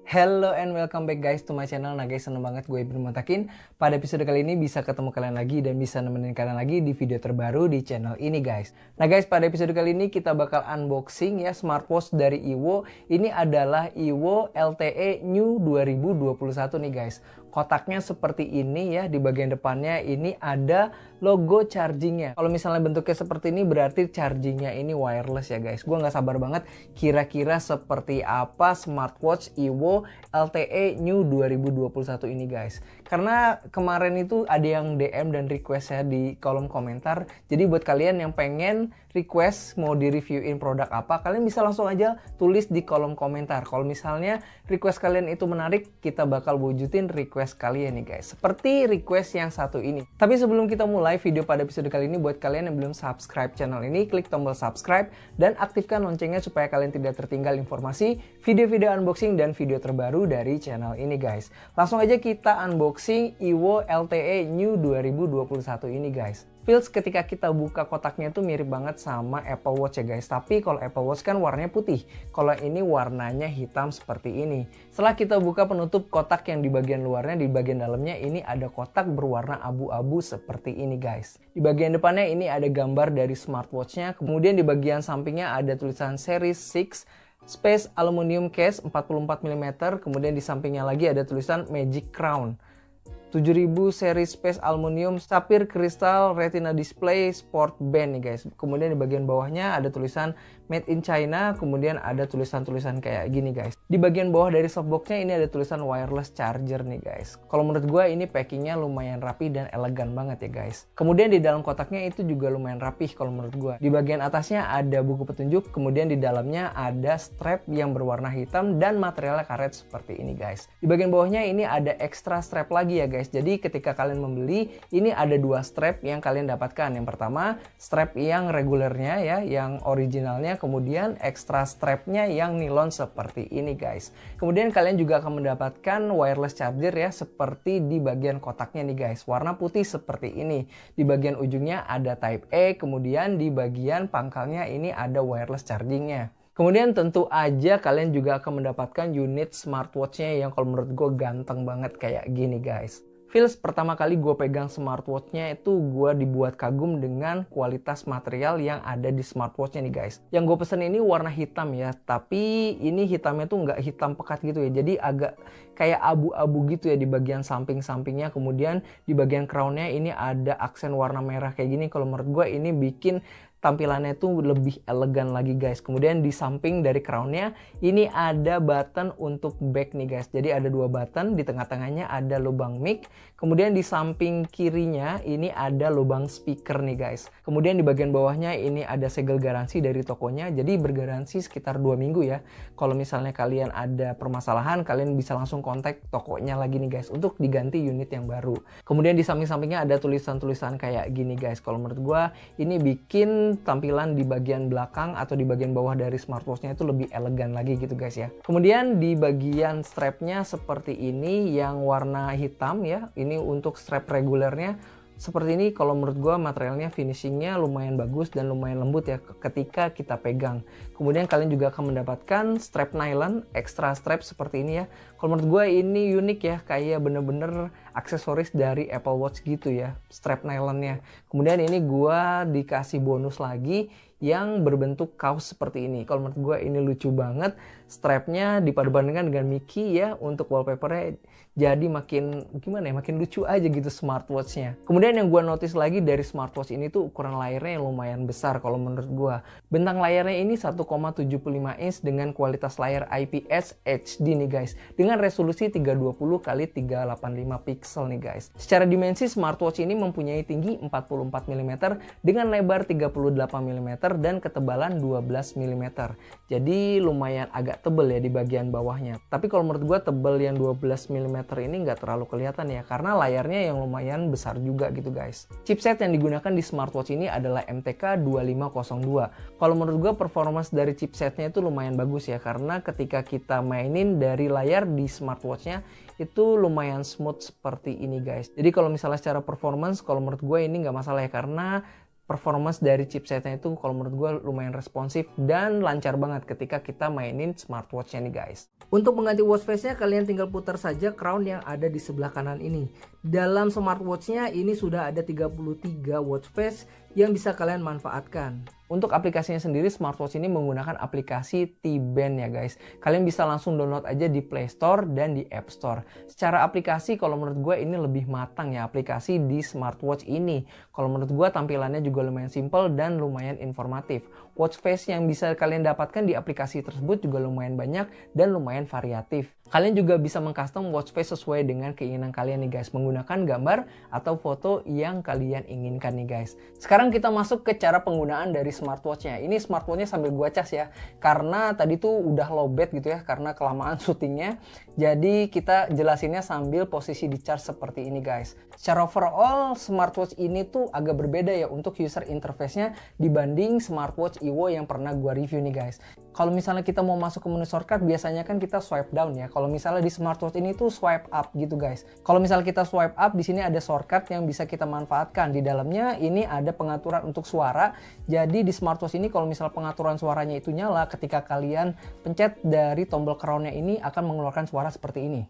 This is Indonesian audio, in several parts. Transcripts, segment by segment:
Hello and welcome back guys to my channel. Nah guys, seneng banget gue Ibnu Montakin. Pada episode kali ini bisa ketemu kalian lagi dan bisa nemenin kalian lagi di video terbaru di channel ini guys. Nah guys, pada episode kali ini kita bakal unboxing ya smartwatch dari Iwo. Ini adalah Iwo LTE New 2021 nih guys. Kotaknya seperti ini ya, di bagian depannya ini ada logo chargingnya. Kalau misalnya bentuknya seperti ini berarti chargingnya ini wireless ya guys. Gue nggak sabar banget kira-kira seperti apa smartwatch Iwo LTE New 2021 ini guys. Karena kemarin itu ada yang DM dan request ya di kolom komentar. Jadi buat kalian yang pengen request mau di-reviewin produk apa, kalian bisa langsung aja tulis di kolom komentar. Kalau misalnya request kalian itu menarik, kita bakal wujudin request kalian nih guys. Seperti request yang satu ini. Tapi sebelum kita mulai video pada episode kali ini, buat kalian yang belum subscribe channel ini, klik tombol subscribe dan aktifkan loncengnya supaya kalian tidak tertinggal informasi, video-video unboxing dan video terbaru dari channel ini guys. Langsung aja kita unboxing Iwo LTE New 2021 ini guys. Feels ketika kita buka kotaknya tuh mirip banget sama Apple Watch ya guys. Tapi kalau Apple Watch kan warnanya putih. Kalau ini warnanya hitam seperti ini. Setelah kita buka penutup kotak yang di bagian luarnya, di bagian dalamnya ini ada kotak berwarna abu-abu seperti ini guys. Di bagian depannya ini ada gambar dari smartwatchnya. Kemudian di bagian sampingnya ada tulisan Series 6 Space Aluminium Case 44 mm. Kemudian di sampingnya lagi ada tulisan Magic Crown 7000 seri Space Aluminium Sapphire Crystal Retina Display Sport Band nih guys. Kemudian di bagian bawahnya ada tulisan Made in China. Kemudian ada tulisan-tulisan kayak gini guys. Di bagian bawah dari softboxnya ini ada tulisan wireless charger nih guys. Kalau menurut gue ini packingnya lumayan rapi dan elegan banget ya guys. Kemudian di dalam kotaknya itu juga lumayan rapih kalau menurut gue. Di bagian atasnya ada buku petunjuk. Kemudian di dalamnya ada strap yang berwarna hitam dan materialnya karet seperti ini guys. Di bagian bawahnya ini ada extra strap lagi ya guys. Jadi ketika kalian membeli ini ada dua strap yang kalian dapatkan. Yang pertama strap yang regulernya ya, yang originalnya, kemudian extra strapnya yang nilon seperti ini guys. Kemudian kalian juga akan mendapatkan wireless charger ya seperti di bagian kotaknya nih guys. Warna putih seperti ini. Di bagian ujungnya ada Type A, kemudian di bagian pangkalnya ini ada wireless chargingnya. Kemudian tentu aja kalian juga akan mendapatkan unit smartwatchnya yang kalau menurut gue ganteng banget kayak gini guys. Feels pertama kali gue pegang smartwatchnya itu gue dibuat kagum dengan kualitas material yang ada di smartwatchnya nih guys. Yang gue pesen ini warna hitam ya, tapi ini hitamnya tuh nggak hitam pekat gitu ya. Jadi agak kayak abu-abu gitu ya di bagian samping-sampingnya. Kemudian di bagian crownnya ini ada aksen warna merah kayak gini. Kalau menurut gue ini bikin tampilannya tuh lebih elegan lagi guys. Kemudian di samping dari crownnya ini ada button untuk back nih guys. Jadi ada dua button, di tengah-tengahnya ada lubang mic. Kemudian di samping kirinya ini ada lubang speaker nih guys. Kemudian di bagian bawahnya ini ada segel garansi dari tokonya. Jadi bergaransi sekitar 2 minggu ya. Kalau misalnya kalian ada permasalahan, kalian bisa langsung kontak tokonya lagi nih guys untuk diganti unit yang baru. Kemudian di samping-sampingnya ada tulisan-tulisan kayak gini guys. Kalau menurut gua ini bikin tampilan di bagian belakang atau di bagian bawah dari smartwatchnya itu lebih elegan lagi gitu guys ya. Kemudian di bagian strapnya seperti ini yang warna hitam ya. Ini untuk strap regulernya seperti ini. Kalau menurut gue materialnya finishingnya lumayan bagus dan lumayan lembut ya ketika kita pegang. Kemudian kalian juga akan mendapatkan strap nylon, extra strap seperti ini ya. Kalau menurut gue ini unik ya, kayak bener-bener aksesoris dari Apple Watch gitu ya, strap nylonnya. Kemudian ini gue dikasih bonus lagi yang berbentuk kaos seperti ini. Kalau menurut gue ini lucu banget. Strapnya dipadupadankan dengan Mickey ya untuk wallpapernya, jadi makin gimana ya, makin lucu aja gitu smartwatchnya. Kemudian yang gue notice lagi dari smartwatch ini tuh ukuran layarnya yang lumayan besar kalau menurut gue. Bentang layarnya ini 1,75 inch dengan kualitas layar IPS HD nih guys, dengan resolusi 320 x 385 pixel nih guys. Secara dimensi smartwatch ini mempunyai tinggi 44 mm dengan lebar 38 mm dan ketebalan 12 mm. Jadi lumayan agak tebel ya di bagian bawahnya. Tapi kalau menurut gue tebel yang 12 mm ini nggak terlalu kelihatan ya, karena layarnya yang lumayan besar juga gitu guys. Chipset yang digunakan di smartwatch ini adalah MTK 2502. Kalau menurut gue performance dari chipsetnya itu lumayan bagus ya, karena ketika kita mainin dari layar di smartwatchnya itu lumayan smooth seperti ini guys. Jadi kalau misalnya secara performance, kalau menurut gue ini nggak masalah ya, karena performance dari chipsetnya itu kalau menurut gue lumayan responsif dan lancar banget ketika kita mainin smartwatch-nya nih guys. Untuk mengganti watch face-nya kalian tinggal putar saja crown yang ada di sebelah kanan ini. Dalam smartwatch-nya ini sudah ada 33 watch face yang bisa kalian manfaatkan. Untuk aplikasinya sendiri, smartwatch ini menggunakan aplikasi T-Band ya guys. Kalian bisa langsung download aja di Play Store dan di App Store. Secara aplikasi kalau menurut gue ini lebih matang ya aplikasi di smartwatch ini. Kalau menurut gue tampilannya juga lumayan simple dan lumayan informatif. Watch face yang bisa kalian dapatkan di aplikasi tersebut juga lumayan banyak dan lumayan variatif. Kalian juga bisa mengcustom watch face sesuai dengan keinginan kalian nih guys, menggunakan gambar atau foto yang kalian inginkan nih guys. Sekarang kita masuk ke cara penggunaan dari smartwatch-nya. Ini smartwatch-nya sambil gua cas ya, karena tadi tuh udah lowbat gitu ya, karena kelamaan syutingnya. Jadi kita jelasinnya sambil posisi di charge seperti ini guys. Secara overall, smartwatch ini tuh agak berbeda ya untuk user interface-nya dibanding smartwatch Evo yang pernah gua review nih guys. Kalau misalnya kita mau masuk ke menu shortcut, biasanya kan kita swipe down ya. Kalau misalnya di smartwatch ini tuh swipe up gitu guys. Kalau misalnya kita swipe up, di sini ada shortcut yang bisa kita manfaatkan. Di dalamnya ini ada pengaturan untuk suara. Jadi di smartwatch ini kalau misalnya pengaturan suaranya itu nyala, ketika kalian pencet dari tombol crown-nya ini akan mengeluarkan suara seperti ini.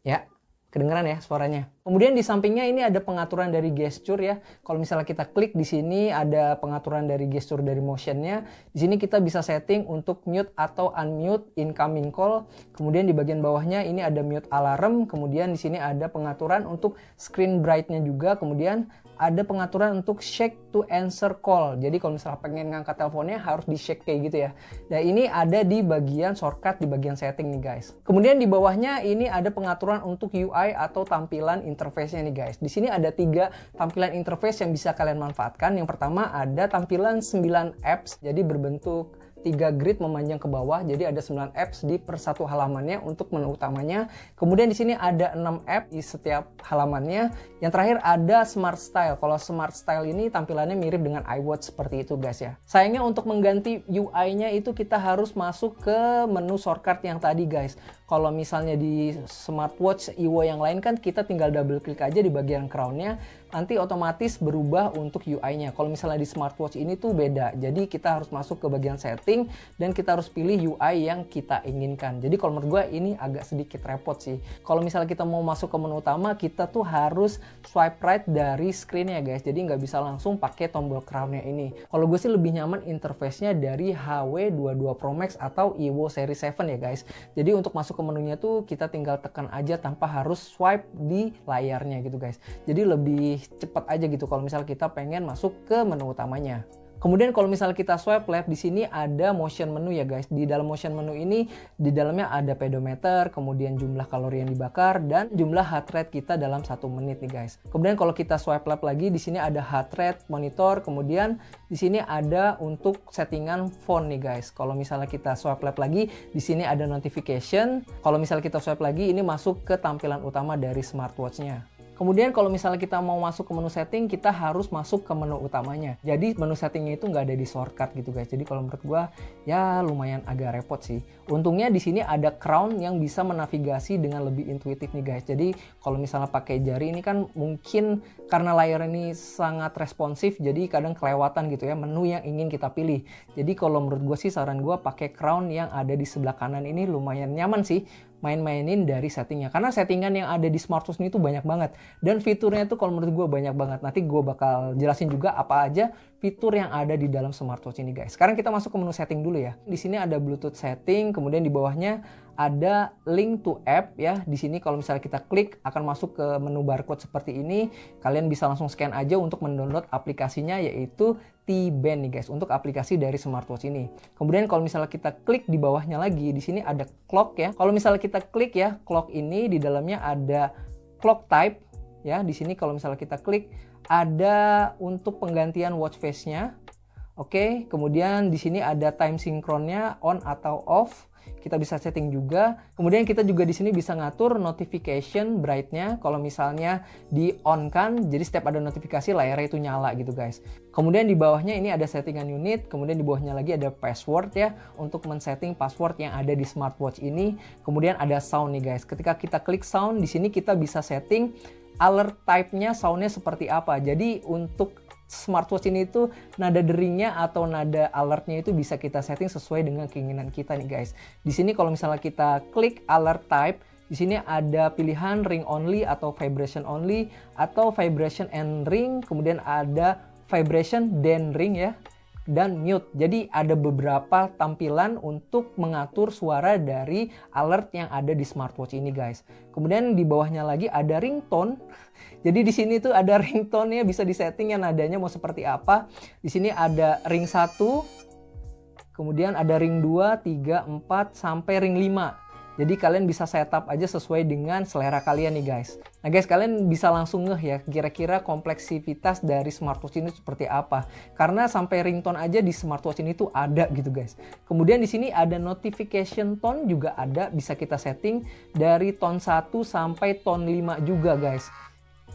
Ya. Kedengeran ya suaranya. Kemudian di sampingnya ini ada pengaturan dari gesture ya. Kalau misalnya kita klik di sini ada pengaturan dari gesture dari motionnya. Di sini kita bisa setting untuk mute atau unmute incoming call. Kemudian di bagian bawahnya ini ada mute alarm. Kemudian di sini ada pengaturan untuk screen brightnya juga. Kemudian ada pengaturan untuk shake to answer call. Jadi kalau misalnya pengen ngangkat teleponnya harus di shake kayak gitu ya. Nah ini ada di bagian shortcut di bagian setting nih guys. Kemudian di bawahnya ini ada pengaturan untuk UI atau tampilan interface-nya nih guys. Di sini ada 3 tampilan interface yang bisa kalian manfaatkan. Yang pertama ada tampilan 9 apps. Jadi berbentuk 3 grid memanjang ke bawah, jadi ada 9 apps di per satu halamannya untuk menu utamanya. Kemudian di sini ada 6 app di setiap halamannya. Yang terakhir ada Smart Style. Kalau Smart Style ini tampilannya mirip dengan iWatch seperti itu guys ya. Sayangnya untuk mengganti UI-nya itu kita harus masuk ke menu shortcut yang tadi guys. Kalau misalnya di smartwatch Evo yang lain kan kita tinggal double klik aja di bagian crown-nya, nanti otomatis berubah untuk UI-nya. Kalau misalnya di smartwatch ini tuh beda. Jadi kita harus masuk ke bagian setting dan kita harus pilih UI yang kita inginkan. Jadi kalau menurut gue ini agak sedikit repot sih. Kalau misalnya kita mau masuk ke menu utama, kita tuh harus swipe right dari screen-nya guys. Jadi nggak bisa langsung pakai tombol crown-nya ini. Kalau gue sih lebih nyaman interface-nya dari HW22 Pro Max atau Evo Series 7 ya guys. Jadi untuk masuk ke menunya tuh kita tinggal tekan aja tanpa harus swipe di layarnya gitu guys. Jadi lebih cepat aja gitu kalau misal kita pengen masuk ke menu utamanya. Kemudian kalau misalnya kita swipe left, di sini ada motion menu ya guys. Di dalam motion menu ini di dalamnya ada pedometer, kemudian jumlah kalori yang dibakar dan jumlah heart rate kita dalam 1 menit nih guys. Kemudian kalau kita swipe left lagi, di sini ada heart rate monitor, kemudian di sini ada untuk settingan phone nih guys. Kalau misalnya kita swipe left lagi, di sini ada notification. Kalau misalnya kita swipe lagi, ini masuk ke tampilan utama dari smartwatch-nya. Kemudian kalau misalnya kita mau masuk ke menu setting, kita harus masuk ke menu utamanya. Jadi menu settingnya itu nggak ada di shortcut gitu guys. Jadi kalau menurut gua ya lumayan agak repot sih. Untungnya di sini ada crown yang bisa menavigasi dengan lebih intuitif nih guys. Jadi kalau misalnya pakai jari ini kan mungkin karena layar ini sangat responsif, jadi kadang kelewatan gitu ya menu yang ingin kita pilih. Jadi kalau menurut gua sih saran gua pakai crown yang ada di sebelah kanan ini lumayan nyaman sih. Main-mainin dari settingnya, karena settingan yang ada di smartwatch ini tuh banyak banget dan fiturnya tuh kalau menurut gue banyak banget. Nanti gue bakal jelasin juga apa aja fitur yang ada di dalam smartwatch ini guys. Sekarang kita masuk ke menu setting dulu ya. Di sini ada Bluetooth setting, kemudian di bawahnya ada link to app ya. Di sini kalau misalnya kita klik akan masuk ke menu barcode seperti ini. Kalian bisa langsung scan aja untuk mendownload aplikasinya, yaitu T-Band nih guys, untuk aplikasi dari smartwatch ini. Kemudian kalau misalnya kita klik di bawahnya lagi, di sini ada clock ya. Kalau misalnya kita klik ya, clock ini di dalamnya ada clock type ya. Di sini kalau misalnya kita klik ada untuk penggantian watch face-nya. Oke, kemudian di sini ada time sinkronnya on atau off. Kita bisa setting juga. Kemudian kita juga di sini bisa ngatur notification brightnya. Kalau misalnya di on kan, jadi setiap ada notifikasi layarnya itu nyala gitu guys. Kemudian di bawahnya ini ada settingan unit. Kemudian di bawahnya lagi ada password ya, untuk men-setting password yang ada di smartwatch ini. Kemudian ada sound nih guys. Ketika kita klik sound, di sini kita bisa setting alert type-nya soundnya seperti apa. Jadi untuk smartwatch ini tuh nada deringnya atau nada alertnya itu bisa kita setting sesuai dengan keinginan kita nih guys. Di sini kalau misalnya kita klik alert type, di sini ada pilihan ring only atau vibration only atau vibration and ring, kemudian ada vibration then ring ya, dan mute. Jadi ada beberapa tampilan untuk mengatur suara dari alert yang ada di smartwatch ini guys. Kemudian di bawahnya lagi ada ringtone. Jadi di sini tuh ada ringtone-nya, bisa disetting ya nadanya mau seperti apa. Di sini ada ring 1, kemudian ada ring 2, 3, 4 sampai ring 5. Jadi kalian bisa setup aja sesuai dengan selera kalian nih guys. Nah guys, kalian bisa langsung ngeh ya kira-kira kompleksitas dari smartwatch ini seperti apa. Karena sampai ringtone aja di smartwatch ini tuh ada gitu guys. Kemudian di sini ada notification tone juga ada, bisa kita setting dari tone 1 sampai tone 5 juga guys.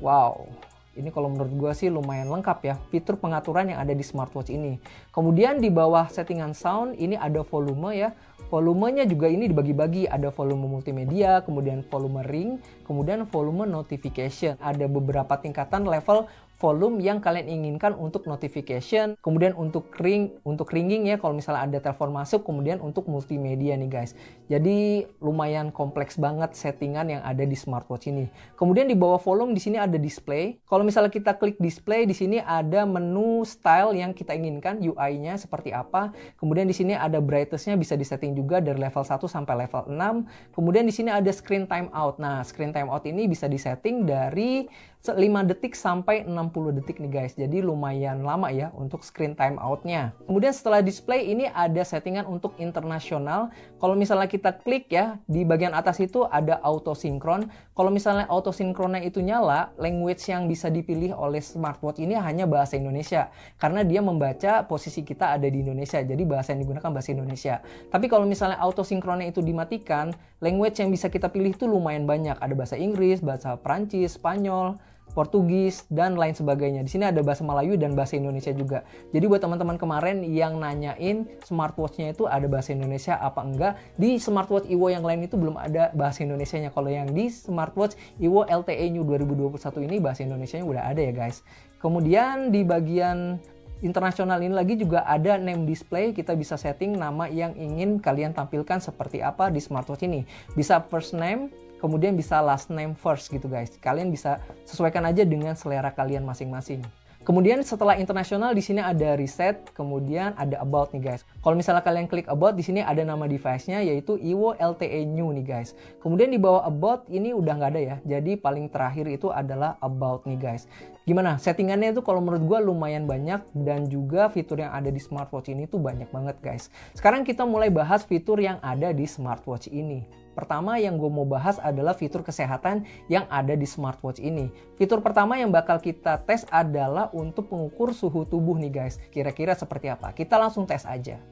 Wow, ini kalau menurut gue sih lumayan lengkap ya fitur pengaturan yang ada di smartwatch ini. Kemudian di bawah settingan sound ini ada volume ya. Volumenya juga ini dibagi-bagi, ada volume multimedia, kemudian volume ring, kemudian volume notification. Ada beberapa tingkatan level volume yang kalian inginkan untuk notification, kemudian untuk ringing ya kalau misalnya ada telepon masuk, kemudian untuk multimedia nih guys. Jadi lumayan kompleks banget settingan yang ada di smartwatch ini. Kemudian di bawah volume di sini ada display. Kalau misalnya kita klik display, di sini ada menu style yang kita inginkan, UI-nya seperti apa. Kemudian di sini ada brightness-nya bisa disetting juga dari level 1 sampai level 6. Kemudian di sini ada screen timeout. Nah, screen timeout ini bisa disetting dari 5 detik sampai 60 detik nih guys. Jadi lumayan lama ya untuk screen timeout-nya. Kemudian setelah display ini ada settingan untuk internasional. Kalau misalnya kita klik ya, di bagian atas itu ada auto sinkron. Kalau misalnya auto sinkronnya itu nyala, language yang bisa dipilih oleh smartwatch ini hanya bahasa Indonesia. Karena dia membaca posisi kita ada di Indonesia. Jadi bahasa yang digunakan bahasa Indonesia. Tapi kalau misalnya auto sinkronnya itu dimatikan, language yang bisa kita pilih itu lumayan banyak. Ada bahasa Inggris, bahasa Prancis, Spanyol, Portugis, dan lain sebagainya. Di sini ada bahasa Melayu dan bahasa Indonesia juga. Jadi buat teman-teman kemarin yang nanyain smartwatch-nya itu ada bahasa Indonesia apa enggak, di smartwatch Evo yang lain itu belum ada bahasa Indonesianya. Kalau yang di smartwatch Evo LTE New 2021 ini bahasa Indonesianya udah ada ya guys. Kemudian di bagian internasional ini lagi juga ada name display. Kita bisa setting nama yang ingin kalian tampilkan seperti apa di smartwatch ini. Bisa first name, kemudian bisa last name first gitu guys. Kalian bisa sesuaikan aja dengan selera kalian masing-masing. Kemudian setelah internasional di sini ada reset, kemudian ada about nih guys. Kalau misalnya kalian klik about, di sini ada nama device-nya yaitu Evo LTE New nih guys. Kemudian di bawah about ini udah nggak ada ya. Jadi paling terakhir itu adalah about nih guys. Gimana? Settingannya itu kalau menurut gue lumayan banyak dan juga fitur yang ada di smartwatch ini tuh banyak banget guys. Sekarang kita mulai bahas fitur yang ada di smartwatch ini. Pertama yang gue mau bahas adalah fitur kesehatan yang ada di smartwatch ini. Fitur pertama yang bakal kita tes adalah untuk mengukur suhu tubuh nih guys. Kira-kira seperti apa? Kita langsung tes aja.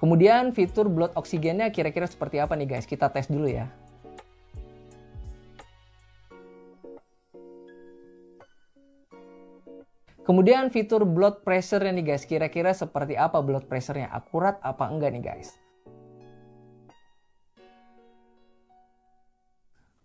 Kemudian fitur blood oksigennya kira-kira seperti apa nih guys? Kita tes dulu ya. Kemudian fitur blood pressure-nya nih guys. Kira-kira seperti apa blood pressure-nya? Akurat apa enggak nih guys?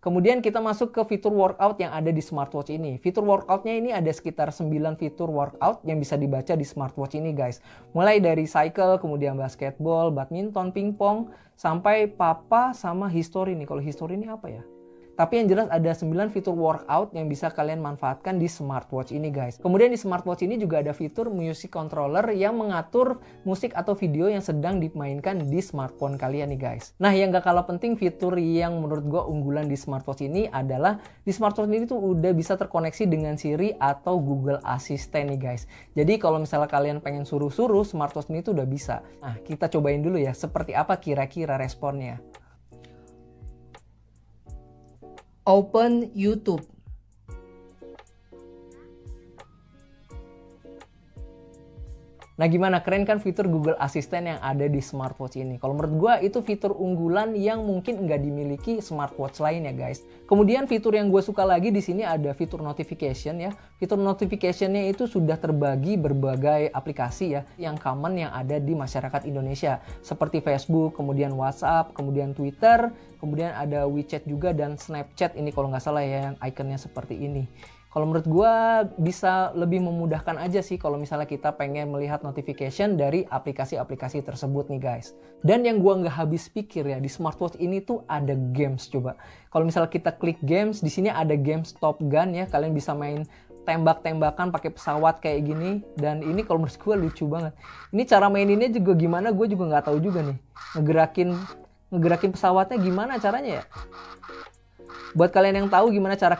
Kemudian kita masuk ke fitur workout yang ada di smartwatch ini. Fitur workoutnya ini ada sekitar 9 fitur workout yang bisa dibaca di smartwatch ini guys. Mulai dari cycle, kemudian basketball, badminton, pingpong, sampai papa sama history nih. Kalau history ini apa ya? Tapi yang jelas ada 9 fitur workout yang bisa kalian manfaatkan di smartwatch ini guys. Kemudian di smartwatch ini juga ada fitur music controller yang mengatur musik atau video yang sedang dimainkan di smartphone kalian nih guys. Nah yang gak kalah penting, fitur yang menurut gue unggulan di smartwatch ini adalah di smartwatch ini tuh udah bisa terkoneksi dengan Siri atau Google Assistant nih guys. Jadi kalau misalnya kalian pengen suruh-suruh, smartwatch ini tuh udah bisa. Nah kita cobain dulu ya seperti apa kira-kira responnya. Open YouTube. Nah gimana, keren kan fitur Google Assistant yang ada di smartwatch ini? Kalau menurut gue itu fitur unggulan yang mungkin nggak dimiliki smartwatch lain ya guys. Kemudian fitur yang gue suka lagi di sini ada fitur notification ya. Fitur notificationnya itu sudah terbagi berbagai aplikasi ya yang common yang ada di masyarakat Indonesia. Seperti Facebook, kemudian WhatsApp, kemudian Twitter, kemudian ada WeChat juga dan Snapchat ini kalau nggak salah ya yang ikonnya seperti ini. Kalau menurut gue bisa lebih memudahkan aja sih kalau misalnya kita pengen melihat notification dari aplikasi-aplikasi tersebut nih guys. Dan yang gue nggak habis pikir ya, di smartwatch ini tuh ada games coba. Kalau misalnya kita klik games, di sini ada games Top Gun ya, kalian bisa main tembak-tembakan pakai pesawat kayak gini. Dan ini kalau menurut gue lucu banget. Ini cara maininnya juga gimana, gue juga nggak tahu juga nih. Ngegerakin pesawatnya gimana caranya ya? Buat kalian yang tahu gimana cara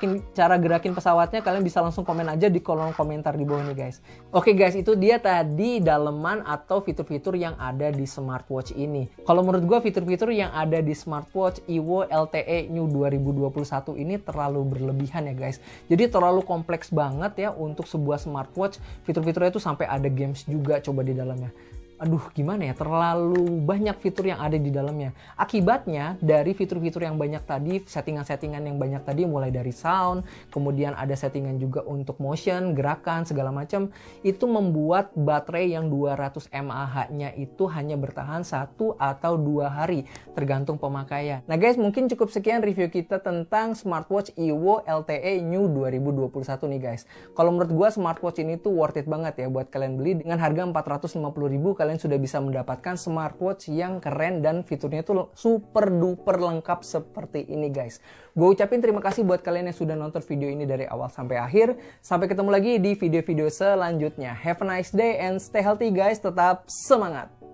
gerakin pesawatnya, kalian bisa langsung komen aja di kolom komentar di bawah nih guys. Oke guys, itu dia tadi daleman atau fitur-fitur yang ada di smartwatch ini. Kalau menurut gue fitur-fitur yang ada di smartwatch Evo LTE New 2021 ini terlalu berlebihan ya guys. Jadi terlalu kompleks banget ya untuk sebuah smartwatch. Fitur-fiturnya itu sampai ada games juga coba di dalamnya. Aduh gimana ya, terlalu banyak fitur yang ada di dalamnya. Akibatnya dari fitur-fitur yang banyak tadi, settingan-settingan yang banyak tadi, mulai dari sound, kemudian ada settingan juga untuk motion, gerakan, segala macam, itu membuat baterai yang 200 mAh-nya itu hanya bertahan 1 atau 2 hari, tergantung pemakaian. Nah guys, mungkin cukup sekian review kita tentang smartwatch Evo LTE New 2021 nih guys. Kalau menurut gua smartwatch ini tuh worth it banget ya buat kalian beli. Dengan harga 450.000 kalian sudah bisa mendapatkan smartwatch yang keren dan fiturnya itu super duper lengkap seperti ini guys. Gue ucapin terima kasih buat kalian yang sudah nonton video ini dari awal sampai akhir. Sampai ketemu lagi di video-video selanjutnya. Have a nice day and stay healthy guys. Tetap semangat.